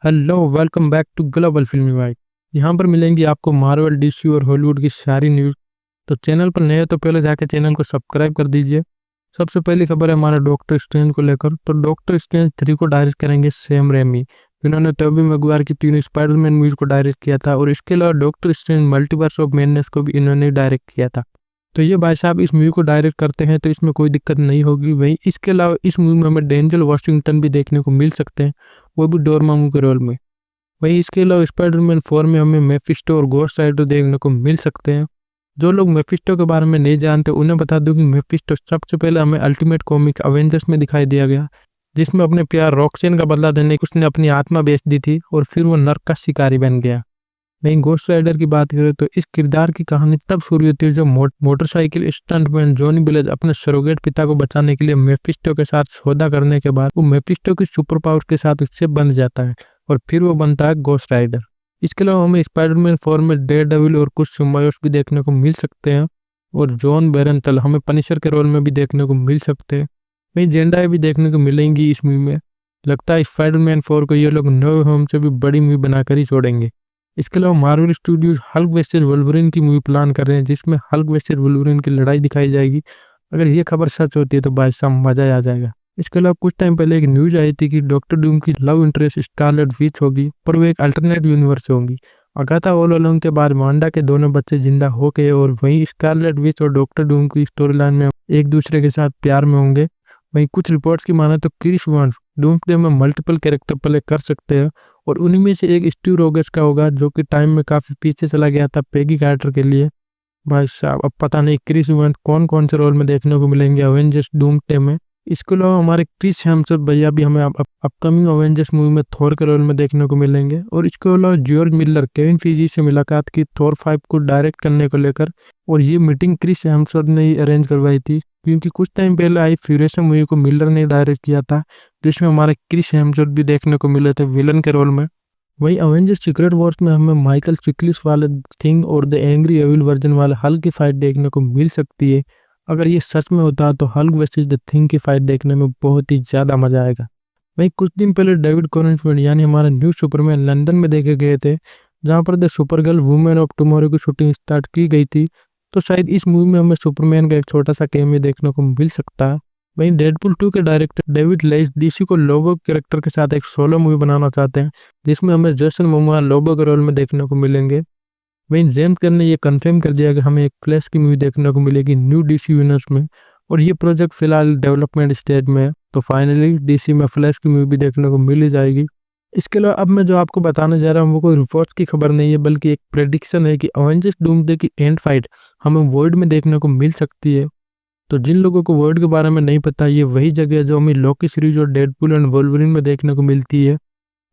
Hello, welcome back to global filmy vibe. यहाँ पर मिलेंगी आपको मार्वल, डीसी और हॉलीवुड की सारी न्यूज़। तो चैनल पर नए हो तो पहले जाके चैनल को सब्सक्राइब कर दीजिए। सबसे पहली खबर है हमारे डॉक्टर स्ट्रेंज को लेकर। तो डॉक्टर स्ट्रेंज 3 को डायरेक्ट करेंगे सैम रेमी, जिन्होंने टोबी मैगवायर की तीनों स्पाइडरमैन मूवीज को डायरेक्ट किया था। और इसके अलावा doctor strange multiverse of madness को भी इन्होंने डायरेक्ट किया था। तो ये भाई साहब इस मूवी को डायरेक्ट करते हैं तो इसमें कोई दिक्कत नहीं होगी। वहीं इसके अलावा इस मूवी में हमें डेंजल वॉशिंगटन भी देखने को मिल सकते हैं, वो भी डोरमामू के रोल में। वहीं इसके अलावा स्पाइडरमैन 4 में हमें मेफिस्टो और गोस्ट राइडर देखने को मिल सकते हैं। जो लोग मेफिस्टो के बारे में नहीं जानते उन्हें बता दूं कि मेफिस्टो सबसे पहले हमें अल्टीमेट कॉमिक अवेंजर्स में दिखाई दिया गया, जिसमें अपने प्यार रॉक्सेन का बदला देने की उसने अपनी आत्मा बेच दी थी और फिर वो नर्क का शिकारी बन गया। वहीं गोस्ट राइडर की बात करें तो इस किरदार की कहानी तब शुरू होती है जब मोटरसाइकिल स्टंटमैन जॉनी विलेज अपने सरोगेट पिता को बचाने के लिए मेफिस्टो के साथ सौदा करने के बाद वो मेफिस्टो की सुपर पावर के साथ उससे बंध जाता है और फिर वो बनता है गोस्ट राइडर। इसके अलावा हमें स्पाइडरमैन 4 में डेयरडेविल और कुछ सिम्बायोट्स भी देखने को मिल सकते हैं और जॉन बेरेंथल हमें पनिशर के रोल में भी देखने को मिल सकते हैं। वहीं जेंडाई भी देखने को मिलेंगी इस मूवी में। लगता है स्पाइडरमैन 4 को ये लोग नो वे होम से भी बड़ी मूवी बनाकर ही छोड़ेंगे। इसके अलावा Marvel studios Hulk versus Wolverine की मूवी प्लान कर रहे हैं, जिसमें हल्क वर्सेस वुल्वरिन की लड़ाई दिखाई जाएगी। अगर ये खबर सच होती है तो भाई साहब मजा ही आ जाएगा। इसके अलावा कुछ टाइम पहले एक न्यूज आई थी कि डॉक्टर डूम की लव इंटरेस्ट स्कारलेट विच होगी, पर वो एक अल्टरनेट यूनिवर्स से होंगी। अगाथा ऑल अलोंग के बाद वांडा के दोनों बच्चे जिंदा हो गए और वहीं स्कारलेट विच और डॉक्टर डूम की स्टोरी लाइन में एक दूसरे के साथ प्यार में होंगे। वहीं कुछ रिपोर्ट्स की माने तो क्रिस इवांस डूम्सडे में मल्टीपल कैरेक्टर प्ले कर सकते हैं और उन्हीं में से एक स्टीव रोगर्स का होगा, जो कि टाइम में काफी पीछे चला गया था पेगी कार्टर के लिए। भाई साहब अब पता नहीं क्रिस इवांस कौन कौन से रोल में देखने को मिलेंगे अवेंजर्स डूम्सडे में। इसके अलावा हमारे क्रिस हेम्सवर्थ भैया भी हमें अपकमिंग अवेंजर्स मूवी में थोर के रोल में देखने को मिलेंगे। और इसके अलावा जॉर्ज मिलर केविन फीजी से मुलाकात की थोर 5 को डायरेक्ट करने को लेकर, और ये मीटिंग क्रिस हेम्सवर्थ ने ही अरेंज करवाई थी, क्योंकि कुछ टाइम पहले आई फ्यूरियस मूवी को मिलर ने डायरेक्ट किया था, जिसमें हमारे क्रिस हेम्सवर्थ भी देखने को मिले थे विलन के रोल में। वही अवेंजर्स सीक्रेट वॉर्स में हमें माइकल चिकलिस वाले थिंग और द एंग्री एविल वर्जन वाले हल्क की फाइट देखने को मिल सकती है। अगर ये सच में होता तो हल्क वर्सेस द थिंग की फाइट देखने में बहुत ही ज़्यादा मजा आएगा। वहीं कुछ दिन पहले डेविड कॉरेंसफील्ड यानी हमारा न्यू सुपरमैन लंदन में देखे गए थे, जहाँ पर the Supergirl women of tomorrow की शूटिंग स्टार्ट की गई थी। तो शायद इस मूवी में हमें सुपरमैन का एक छोटा सा कैमियो देखने को मिल सकता है। वहीं डेडपुल 2 के डायरेक्टर डेविड लेइस डीसी को लोबो कैरेक्टर के साथ एक सोलो मूवी बनाना चाहते हैं, जिसमें हमें जेसन मोमोआ लोबो के रोल में देखने को मिलेंगे। वहीं जेम्स गन ने ये कंफर्म कर दिया कि हमें एक फ्लैश की मूवी देखने को मिलेगी न्यू डीसी यूनिवर्स में, और ये प्रोजेक्ट फिलहाल डेवलपमेंट स्टेज में है। तो फाइनली डीसी में फ्लैश की मूवी भी देखने को मिल ही जाएगी। इसके अलावा अब मैं जो आपको बताने जा रहा हूँ वो कोई रिपोर्ट की खबर नहीं है, बल्कि एक प्रेडिक्शन है कि अवेंजर्स डूम्सडे की एंड फाइट हमें वॉइड में देखने को मिल सकती है। तो जिन लोगों को वर्ल्ड के बारे में नहीं पता, ये वही जगह है जो हमें लॉकी सीरीज और डेडपुल एंड वोल्वरिन में देखने को मिलती है।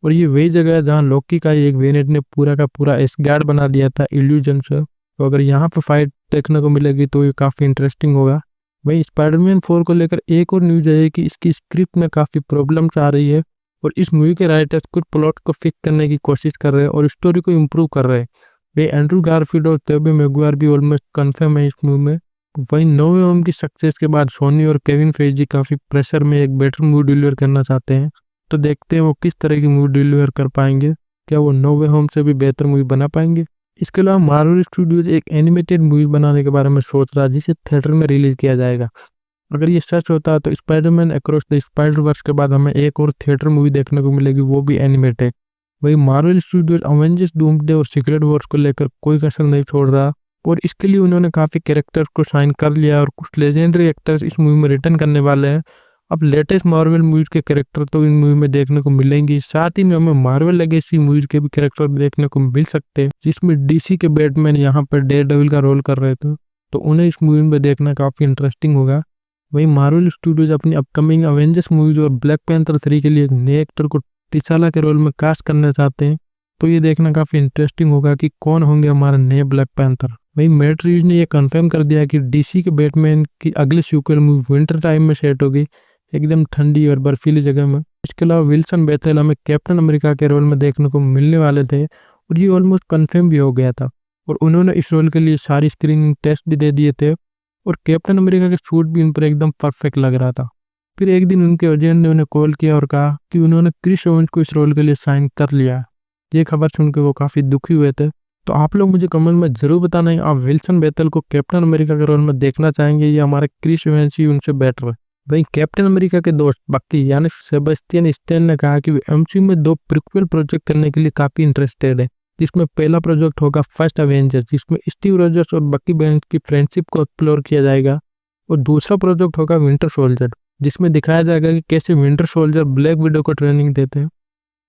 और ये वही जगह है जहाँ लॉकी का एक वेरिएंट ने पूरा का पूरा एस्गार्ड बना दिया था इल्यूजन से। तो अगर यहाँ पे फाइट देखने को मिलेगी तो ये काफ़ी इंटरेस्टिंग होगा। वहीं स्पाइडरमैन 4 को लेकर एक और न्यूज है कि इसकी स्क्रिप्ट में काफ़ी प्रॉब्लम्स आ रही है और इस मूवी के राइटर्स कुछ प्लॉट को फिक्स करने की कोशिश कर रहे हैं और स्टोरी को इम्प्रूव कर रहे हैं। वे एंड्रू गारफील्ड और टोबी मैगवायर भी ऑलमोस्ट कन्फर्म है इस मूवी में। वहीं नो वे होम की सक्सेस के बाद सोनी और केविन फेजी काफ़ी प्रेशर में एक बेटर मूवी डिलीवर करना चाहते हैं। तो देखते हैं वो किस तरह की मूवी डिलीवर कर पाएंगे, क्या वो नो वे होम से भी बेहतर मूवी बना पाएंगे। इसके अलावा मार्वल स्टूडियोज एक एनिमेटेड मूवी बनाने के बारे में सोच रहा है, जिसे थिएटर में रिलीज किया जाएगा। अगर ये सच होता है तो Spiderman across the Spiderverse के बाद हमें एक और थिएटर मूवी देखने को मिलेगी, वो भी एनिमेटेड। वही मार्वल स्टूडियोज अवेंजर्स डूम्सडे और सीक्रेट वॉर्स को लेकर कोई कसर नहीं छोड़ रहा, और इसके लिए उन्होंने काफ़ी कैरेक्टर्स को साइन कर लिया और कुछ लेजेंडरी एक्टर्स इस मूवी में रिटर्न करने वाले हैं। अब लेटेस्ट मार्वल मूवीज के कैरेक्टर तो इन मूवी में देखने को मिलेंगी, साथ ही में हमें मार्वल लेगेसी मूवीज के भी कैरेक्टर देखने को मिल सकते हैं, जिसमें डीसी के बैटमैन यहाँ पर डेयरडेविल का रोल कर रहे थे। तो उन्हें इस मूवी में देखना काफ़ी इंटरेस्टिंग होगा। वहीं मार्वल स्टूडियोज अपनी अपकमिंग अवेंजर्स मूवीज और ब्लैक पैंथर 3 के लिए एक नए एक्टर को टिचाला के रोल में कास्ट करना चाहते हैं। तो ये देखना काफ़ी इंटरेस्टिंग होगा कि कौन होंगे हमारे नए ब्लैक पैंथर। वहीं मैट रीव्स ने यह कंफर्म कर दिया कि डीसी के बैटमैन की अगली सीक्वल मूवी विंटर टाइम में सेट होगी, एकदम ठंडी और बर्फीली जगह में। इसके अलावा विल्सन बेथेल हमें कैप्टन अमेरिका के रोल में देखने को मिलने वाले थे और ये ऑलमोस्ट कंफर्म भी हो गया था, और उन्होंने इस रोल के लिए सारी स्क्रीनिंग टेस्ट भी दे दिए थे और कैप्टन अमेरिका के सूट भी इन पर एकदम परफेक्ट लग रहा था। फिर एक दिन उनके एजेंट ने उन्हें कॉल किया और कहा कि उन्होंने क्रिस एवंस को इस रोल के लिए साइन कर लिया। ये खबर सुनकर वो काफ़ी दुखी हुए थे। तो आप लोग मुझे कमेंट में ज़रूर बताना है, आप विल्सन बेथल को कैप्टन अमेरिका के रोल में देखना चाहेंगे या हमारे क्रिस एवंस ही उनसे बेटर है। वहीं कैप्टन अमेरिका के दोस्त बक्की यानी सेबेस्टियन स्टैन ने कहा कि वो एमसीयू में 2 प्रीक्वल प्रोजेक्ट करने के लिए काफ़ी इंटरेस्टेड है, जिसमें पहला प्रोजेक्ट होगा फर्स्ट एवेंजर, जिसमें स्टीव रॉजर्स और बक्की बैरन्स की फ्रेंडशिप को एक्सप्लोर किया जाएगा, और दूसरा प्रोजेक्ट होगा विंटर सोल्जर, जिसमें दिखाया जाएगा कि कैसे विंटर सोल्जर ब्लैक विडो को ट्रेनिंग देते हैं।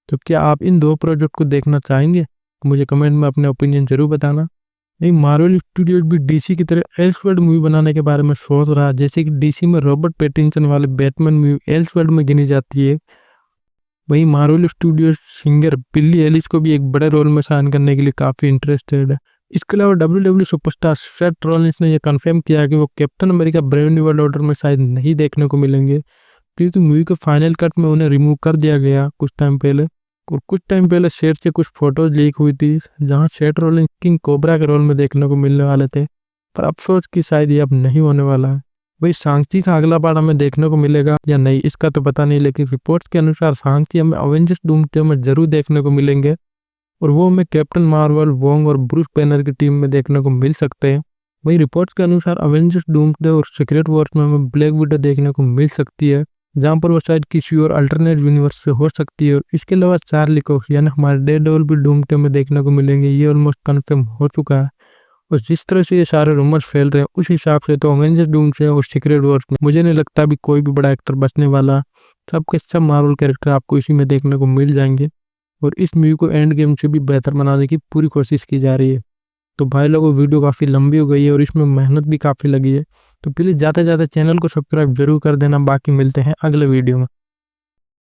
तो क्या आप इन 2 प्रोजेक्ट को देखना चाहेंगे? मुझे कमेंट में अपने ओपिनियन जरूर बताना। नहीं, मार्वल स्टूडियोज भी डीसी की तरह एल्सवर्ल्ड मूवी बनाने के बारे में सोच रहा है, जैसे कि डीसी में रॉबर्ट पैटिंसन वाले बैटमैन मूवी एल्सवर्ल्ड में गिनी जाती है। वहीं मार्वल स्टूडियोज सिंगर बिली एलिस को भी एक बड़े रोल में साइन करने के लिए काफ़ी इंटरेस्टेड है। इसके अलावा WWE सुपरस्टार सेथ रॉलिंस ने यह कंफर्म किया कि वो captain America brave new world order में शायद नहीं देखने को मिलेंगे, क्योंकि मूवी के फाइनल कट में उन्हें रिमूव कर दिया गया कुछ टाइम पहले। और कुछ टाइम पहले सेट से कुछ फोटोज लीक हुई थी, जहां सेथ रॉलिंस किंग कोबरा के रोल में देखने को मिलने वाले थे, पर अफसोस कि शायद ये अब नहीं होने वाला है। वही सांची का अगला पार्ट हमें देखने को मिलेगा या नहीं, इसका तो पता नहीं, लेकिन रिपोर्ट्स के अनुसार सांची हमें अवेंजर्स डूम्सडे में जरूर देखने को मिलेंगे, और वो हमें कैप्टन मार्वल, वोंग और ब्रूस बैनर की टीम में देखने को मिल सकते हैं। वही रिपोर्ट्स के अनुसार अवेंजर्स डूम्सडे और सीक्रेट वॉर्स में हमें ब्लैक विडो देखने को मिल सकती है, जहाँ पर वो शायद किसी और अल्टरनेट यूनिवर्स से हो सकती है। और इसके अलावा चार्ली कॉक्स यानी हमारे डेयरडेविल भी डूम्सडे में देखने को मिलेंगे, ये ऑलमोस्ट कन्फर्म हो चुका है। और जिस तरह से ये सारे रूमर्स फैल रहे हैं, उस हिसाब से तो अवेंजर्स डूम्सडे और सीक्रेट वॉर्स में मुझे नहीं लगता अभी कोई भी बड़ा एक्टर बचने वाला। सबके सब मार्वल कैरेक्टर आपको इसी में देखने को मिल जाएंगे, और इस मूवी को एंड गेम से भी बेहतर बनाने की पूरी कोशिश की जा रही है। तो भाई लोगों, वीडियो काफ़ी लंबी हो गई है और इसमें मेहनत भी काफ़ी लगी है, तो प्लीज़ ज़्यादा से ज़्यादा चैनल को सब्सक्राइब जरूर कर देना। बाकी मिलते हैं अगले वीडियो में।